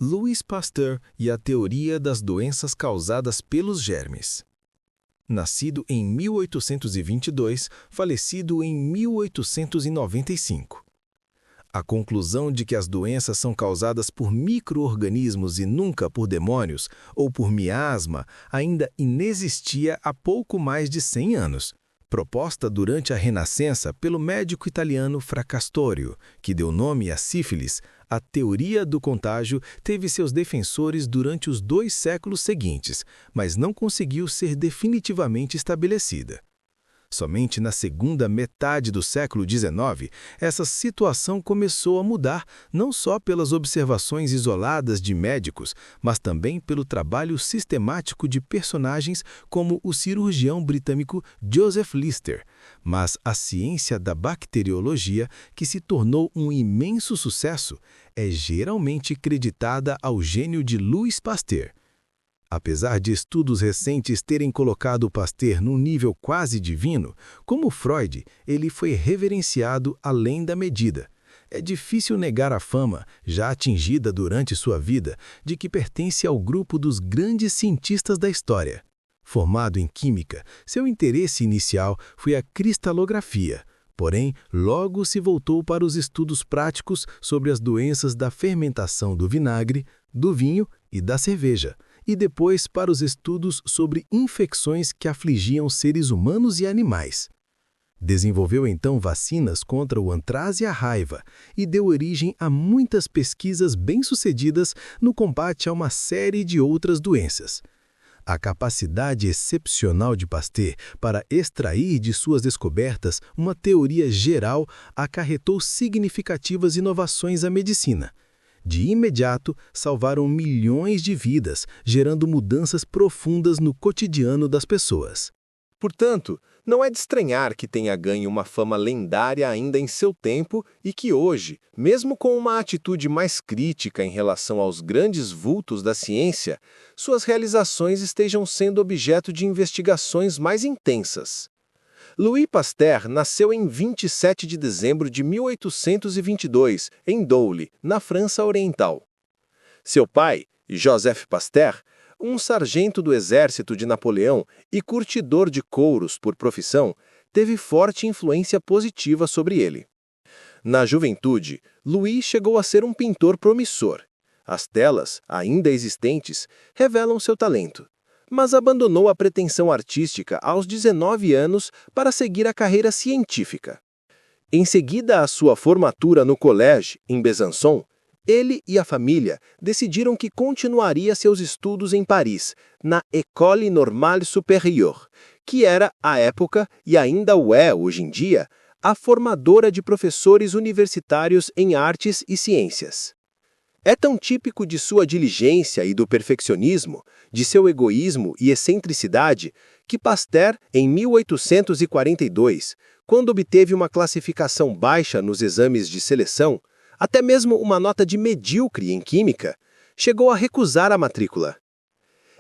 Louis Pasteur e a teoria das doenças causadas pelos germes. Nascido em 1822, falecido em 1895. A conclusão de que as doenças são causadas por micro-organismos e nunca por demônios ou por miasma ainda inexistia há pouco mais de 100 anos. Proposta durante a Renascença pelo médico italiano Fracastoriu, que deu nome à sífilis, a teoria do contágio teve seus defensores durante os 2 séculos seguintes, mas não conseguiu ser definitivamente estabelecida. Somente na segunda metade do século XIX, essa situação começou a mudar, não só pelas observações isoladas de médicos, mas também pelo trabalho sistemático de personagens como o cirurgião britânico Joseph Lister. Mas a ciência da bacteriologia, que se tornou um imenso sucesso, é geralmente creditada ao gênio de Louis Pasteur. Apesar de estudos recentes terem colocado Pasteur num nível quase divino, como Freud, ele foi reverenciado além da medida. É difícil negar a fama, já atingida durante sua vida, de que pertence ao grupo dos grandes cientistas da história. Formado em química, seu interesse inicial foi a cristalografia. Porém, logo se voltou para os estudos práticos sobre as doenças da fermentação do vinagre, do vinho e da cerveja, e depois para os estudos sobre infecções que afligiam seres humanos e animais. Desenvolveu então vacinas contra o antraz e a raiva e deu origem a muitas pesquisas bem-sucedidas no combate a uma série de outras doenças. A capacidade excepcional de Pasteur para extrair de suas descobertas uma teoria geral acarretou significativas inovações à medicina. De imediato, salvaram milhões de vidas, gerando mudanças profundas no cotidiano das pessoas. Portanto, não é de estranhar que tenha ganho uma fama lendária ainda em seu tempo e que hoje, mesmo com uma atitude mais crítica em relação aos grandes vultos da ciência, suas realizações estejam sendo objeto de investigações mais intensas. Louis Pasteur nasceu em 27 de dezembro de 1822, em Dole, na França Oriental. Seu pai, Joseph Pasteur, um sargento do exército de Napoleão e curtidor de couros por profissão, teve forte influência positiva sobre ele. Na juventude, Louis chegou a ser um pintor promissor. As telas, ainda existentes, revelam seu talento, mas abandonou a pretensão artística aos 19 anos para seguir a carreira científica. Em seguida à sua formatura no colégio, em Besançon, ele e a família decidiram que continuaria seus estudos em Paris, na École Normale Supérieure, que era, à época, e ainda o é hoje em dia, a formadora de professores universitários em artes e ciências. É tão típico de sua diligência e do perfeccionismo, de seu egoísmo e excentricidade, que Pasteur, em 1842, quando obteve uma classificação baixa nos exames de seleção, até mesmo uma nota de medíocre em química, chegou a recusar a matrícula.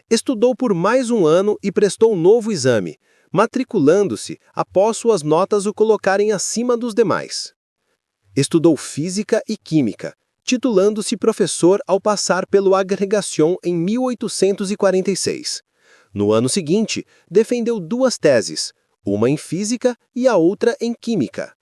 Estudou por mais um ano e prestou um novo exame, matriculando-se após suas notas o colocarem acima dos demais. Estudou física e química, titulando-se professor ao passar pelo Agrégation em 1846. No ano seguinte, defendeu 2 teses, uma em física e a outra em química.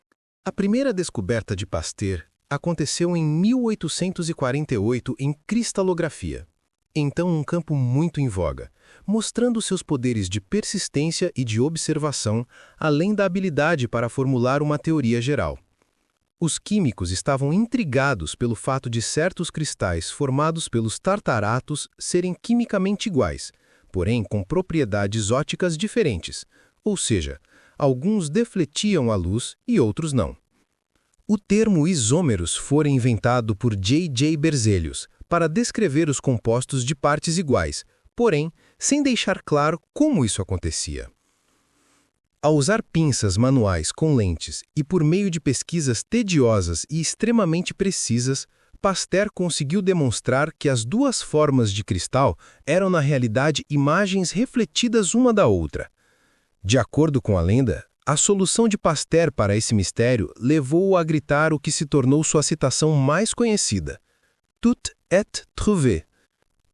A primeira descoberta de Pasteur aconteceu em 1848 em cristalografia, então um campo muito em voga, mostrando seus poderes de persistência e de observação, além da habilidade para formular uma teoria geral. Os químicos estavam intrigados pelo fato de certos cristais formados pelos tartaratos serem quimicamente iguais, porém com propriedades ópticas diferentes, ou seja, alguns defletiam a luz e outros não. O termo isômeros fora inventado por J.J. Berzelius para descrever os compostos de partes iguais, porém, sem deixar claro como isso acontecia. Ao usar pinças manuais com lentes e por meio de pesquisas tediosas e extremamente precisas, Pasteur conseguiu demonstrar que as 2 formas de cristal eram na realidade imagens refletidas uma da outra. De acordo com a lenda, a solução de Pasteur para esse mistério levou-o a gritar o que se tornou sua citação mais conhecida: Tout et trouvé.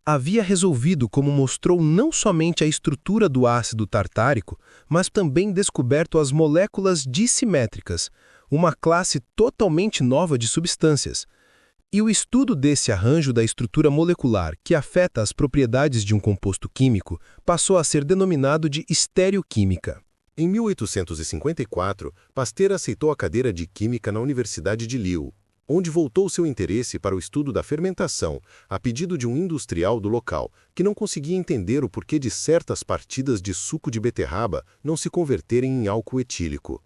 Havia resolvido como mostrou não somente a estrutura do ácido tartárico, mas também descoberto as moléculas dissimétricas, uma classe totalmente nova de substâncias. E o estudo desse arranjo da estrutura molecular que afeta as propriedades de um composto químico passou a ser denominado de estereoquímica. Em 1854, Pasteur aceitou a cadeira de Química na Universidade de Lille, onde voltou seu interesse para o estudo da fermentação, a pedido de um industrial do local, que não conseguia entender o porquê de certas partidas de suco de beterraba não se converterem em álcool etílico.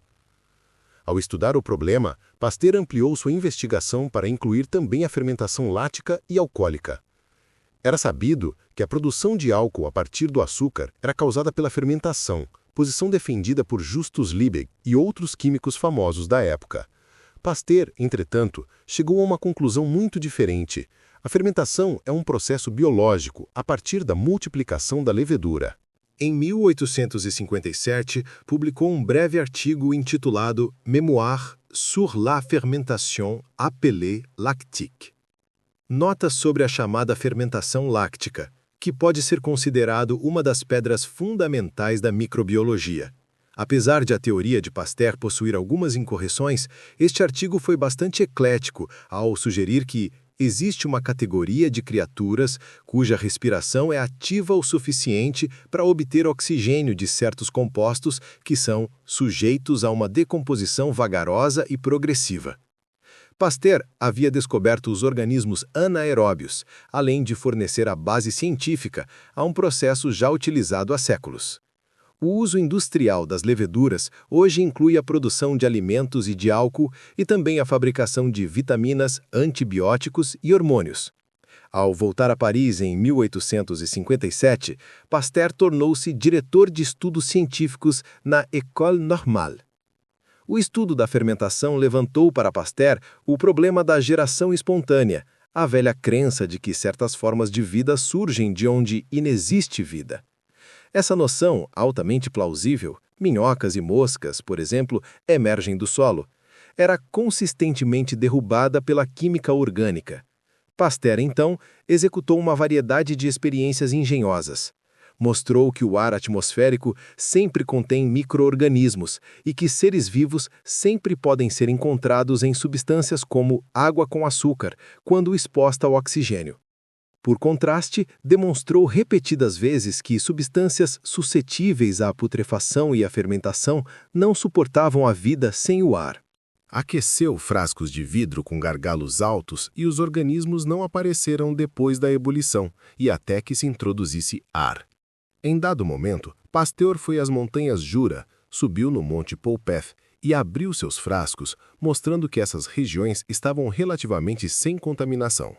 Ao estudar o problema, Pasteur ampliou sua investigação para incluir também a fermentação lática e alcoólica. Era sabido que a produção de álcool a partir do açúcar era causada pela fermentação, posição defendida por Justus Liebig e outros químicos famosos da época. Pasteur, entretanto, chegou a uma conclusão muito diferente. A fermentação é um processo biológico a partir da multiplicação da levedura. Em 1857, publicou um breve artigo intitulado Mémoire sur la fermentation appelée lactique. Nota sobre a chamada fermentação láctica, que pode ser considerado uma das pedras fundamentais da microbiologia. Apesar de a teoria de Pasteur possuir algumas incorreções, este artigo foi bastante eclético ao sugerir que existe uma categoria de criaturas cuja respiração é ativa o suficiente para obter oxigênio de certos compostos que são sujeitos a uma decomposição vagarosa e progressiva. Pasteur havia descoberto os organismos anaeróbios, além de fornecer a base científica a um processo já utilizado há séculos. O uso industrial das leveduras hoje inclui a produção de alimentos e de álcool e também a fabricação de vitaminas, antibióticos e hormônios. Ao voltar a Paris em 1857, Pasteur tornou-se diretor de estudos científicos na École Normale. O estudo da fermentação levantou para Pasteur o problema da geração espontânea, a velha crença de que certas formas de vida surgem de onde inexiste vida. Essa noção, altamente plausível, minhocas e moscas, por exemplo, emergem do solo, era consistentemente derrubada pela química orgânica. Pasteur, então, executou uma variedade de experiências engenhosas. Mostrou que o ar atmosférico sempre contém micro-organismos e que seres vivos sempre podem ser encontrados em substâncias como água com açúcar, quando exposta ao oxigênio. Por contraste, demonstrou repetidas vezes que substâncias suscetíveis à putrefação e à fermentação não suportavam a vida sem o ar. Aqueceu frascos de vidro com gargalos altos e os organismos não apareceram depois da ebulição e até que se introduzisse ar. Em dado momento, Pasteur foi às montanhas Jura, subiu no Monte Poupeth e abriu seus frascos, mostrando que essas regiões estavam relativamente sem contaminação.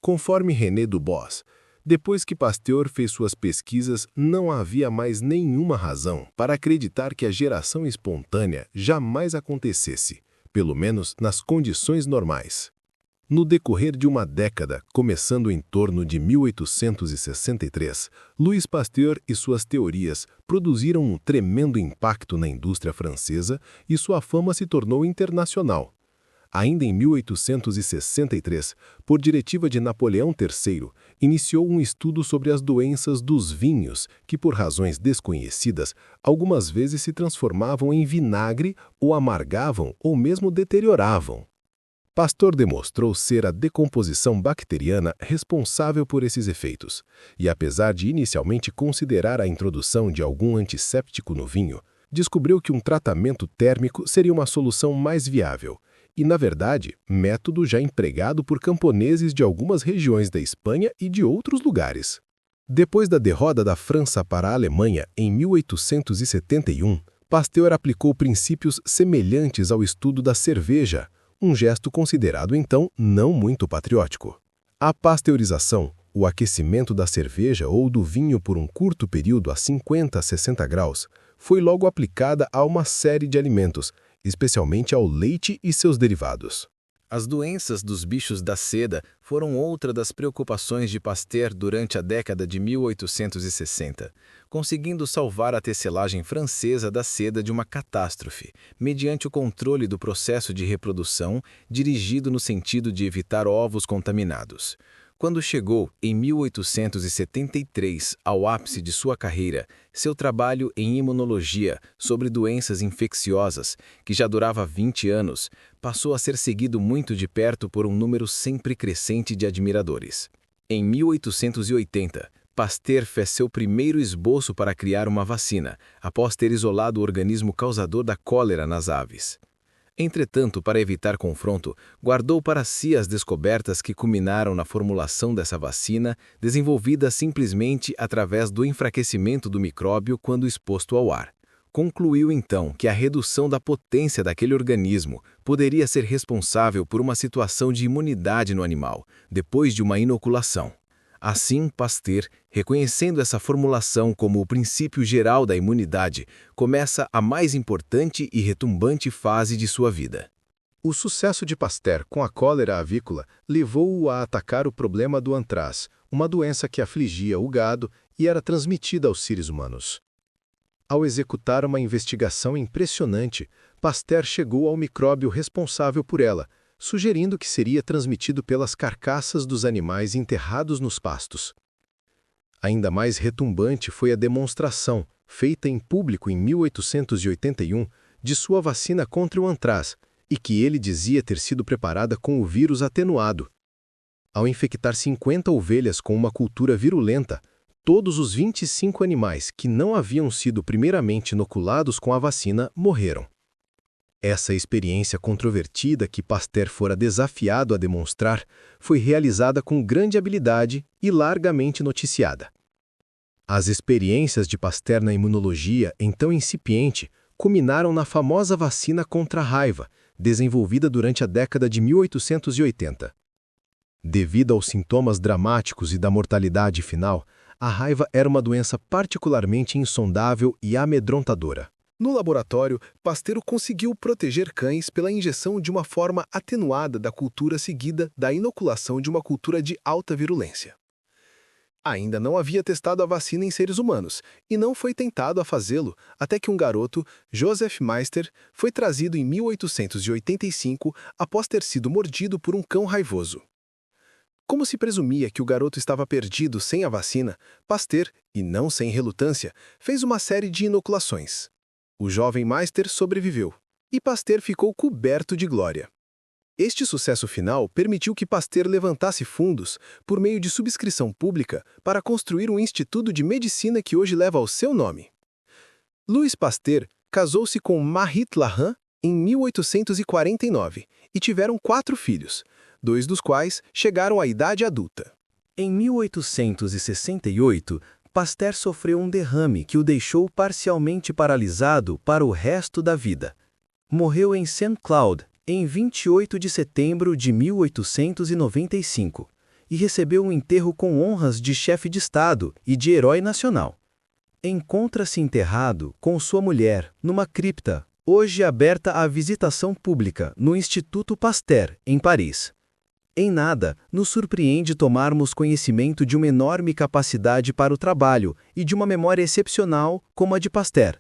Conforme René Dubos, depois que Pasteur fez suas pesquisas, não havia mais nenhuma razão para acreditar que a geração espontânea jamais acontecesse, pelo menos nas condições normais. No decorrer de uma década, começando em torno de 1863, Louis Pasteur e suas teorias produziram um tremendo impacto na indústria francesa e sua fama se tornou internacional. Ainda em 1863, por diretiva de Napoleão III, iniciou um estudo sobre as doenças dos vinhos, que por razões desconhecidas, algumas vezes se transformavam em vinagre ou amargavam ou mesmo deterioravam. Pasteur demonstrou ser a decomposição bacteriana responsável por esses efeitos, e apesar de inicialmente considerar a introdução de algum antisséptico no vinho, descobriu que um tratamento térmico seria uma solução mais viável, e, na verdade, método já empregado por camponeses de algumas regiões da Espanha e de outros lugares. Depois da derrota da França para a Alemanha em 1871, Pasteur aplicou princípios semelhantes ao estudo da cerveja, um gesto considerado então não muito patriótico. A pasteurização, o aquecimento da cerveja ou do vinho por um curto período a 50 a 60 graus, foi logo aplicada a uma série de alimentos, especialmente ao leite e seus derivados. As doenças dos bichos da seda foram outra das preocupações de Pasteur durante a década de 1860, conseguindo salvar a tecelagem francesa da seda de uma catástrofe, mediante o controle do processo de reprodução dirigido no sentido de evitar ovos contaminados. Quando chegou, em 1873, ao ápice de sua carreira, seu trabalho em imunologia sobre doenças infecciosas, que já durava 20 anos, passou a ser seguido muito de perto por um número sempre crescente de admiradores. Em 1880, Pasteur fez seu primeiro esboço para criar uma vacina, após ter isolado o organismo causador da cólera nas aves. Entretanto, para evitar confronto, guardou para si as descobertas que culminaram na formulação dessa vacina, desenvolvida simplesmente através do enfraquecimento do micróbio quando exposto ao ar. Concluiu então que a redução da potência daquele organismo poderia ser responsável por uma situação de imunidade no animal, depois de uma inoculação. Assim, Pasteur, reconhecendo essa formulação como o princípio geral da imunidade, começa a mais importante e retumbante fase de sua vida. O sucesso de Pasteur com a cólera avícola levou-o a atacar o problema do antraz, uma doença que afligia o gado e era transmitida aos seres humanos. Ao executar uma investigação impressionante, Pasteur chegou ao micróbio responsável por ela, sugerindo que seria transmitido pelas carcaças dos animais enterrados nos pastos. Ainda mais retumbante foi a demonstração, feita em público em 1881, de sua vacina contra o antraz, e que ele dizia ter sido preparada com o vírus atenuado. Ao infectar 50 ovelhas com uma cultura virulenta, todos os 25 animais que não haviam sido primeiramente inoculados com a vacina morreram. Essa experiência controvertida que Pasteur fora desafiado a demonstrar foi realizada com grande habilidade e largamente noticiada. As experiências de Pasteur na imunologia, então incipiente, culminaram na famosa vacina contra a raiva, desenvolvida durante a década de 1880. Devido aos sintomas dramáticos e da mortalidade final, a raiva era uma doença particularmente insondável e amedrontadora. No laboratório, Pasteur conseguiu proteger cães pela injeção de uma forma atenuada da cultura seguida da inoculação de uma cultura de alta virulência. Ainda não havia testado a vacina em seres humanos, e não foi tentado a fazê-lo até que um garoto, Joseph Meister, foi trazido em 1885 após ter sido mordido por um cão raivoso. Como se presumia que o garoto estava perdido sem a vacina, Pasteur, e não sem relutância, fez uma série de inoculações. O jovem Meister sobreviveu, e Pasteur ficou coberto de glória. Este sucesso final permitiu que Pasteur levantasse fundos, por meio de subscrição pública, para construir um instituto de medicina que hoje leva o seu nome. Louis Pasteur casou-se com Marit Lahan em 1849 e tiveram 4 filhos, 2 dos quais chegaram à idade adulta. Em 1868, Pasteur sofreu um derrame que o deixou parcialmente paralisado para o resto da vida. Morreu em Saint-Cloud, em 28 de setembro de 1895, e recebeu um enterro com honras de chefe de Estado e de herói nacional. Encontra-se enterrado com sua mulher numa cripta, hoje aberta à visitação pública, no Instituto Pasteur, em Paris. Em nada nos surpreende tomarmos conhecimento de uma enorme capacidade para o trabalho e de uma memória excepcional como a de Pasteur.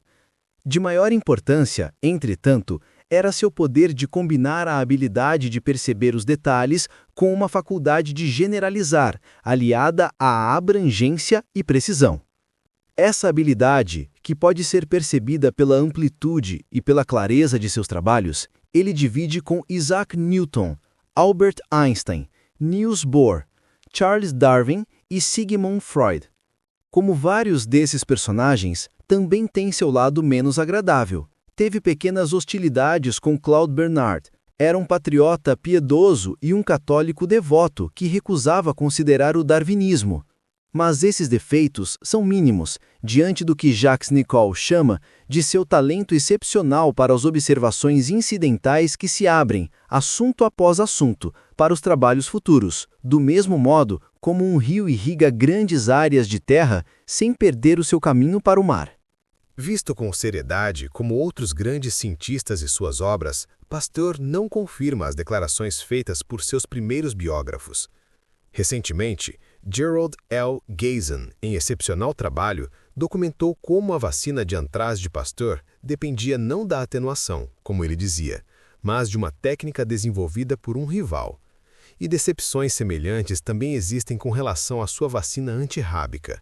De maior importância, entretanto, era seu poder de combinar a habilidade de perceber os detalhes com uma faculdade de generalizar, aliada à abrangência e precisão. Essa habilidade, que pode ser percebida pela amplitude e pela clareza de seus trabalhos, ele divide com Isaac Newton, Albert Einstein, Niels Bohr, Charles Darwin e Sigmund Freud. Como vários desses personagens, também tem seu lado menos agradável. Teve pequenas hostilidades com Claude Bernard. Era um patriota piedoso e um católico devoto que recusava considerar o darwinismo. Mas esses defeitos são mínimos diante do que Jacques Nicole chama de seu talento excepcional para as observações incidentais que se abrem, assunto após assunto, para os trabalhos futuros, do mesmo modo como um rio irriga grandes áreas de terra sem perder o seu caminho para o mar. Visto com seriedade como outros grandes cientistas e suas obras, Pasteur não confirma as declarações feitas por seus primeiros biógrafos. Recentemente, Gerald L. Gazen, em excepcional trabalho, documentou como a vacina de antraz de Pasteur dependia não da atenuação, como ele dizia, mas de uma técnica desenvolvida por um rival. E decepções semelhantes também existem com relação à sua vacina antirrábica.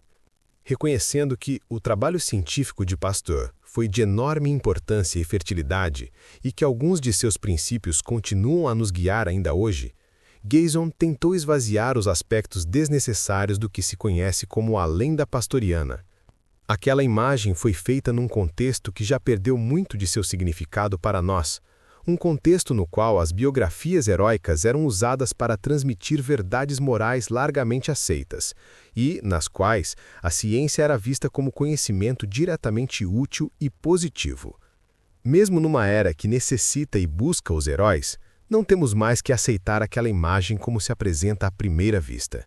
Reconhecendo que o trabalho científico de Pasteur foi de enorme importância e fertilidade e que alguns de seus princípios continuam a nos guiar ainda hoje, Gayson tentou esvaziar os aspectos desnecessários do que se conhece como a lenda pastoriana. Aquela imagem foi feita num contexto que já perdeu muito de seu significado para nós, um contexto no qual as biografias heróicas eram usadas para transmitir verdades morais largamente aceitas, e nas quais a ciência era vista como conhecimento diretamente útil e positivo. Mesmo numa era que necessita e busca os heróis, não temos mais que aceitar aquela imagem como se apresenta à primeira vista.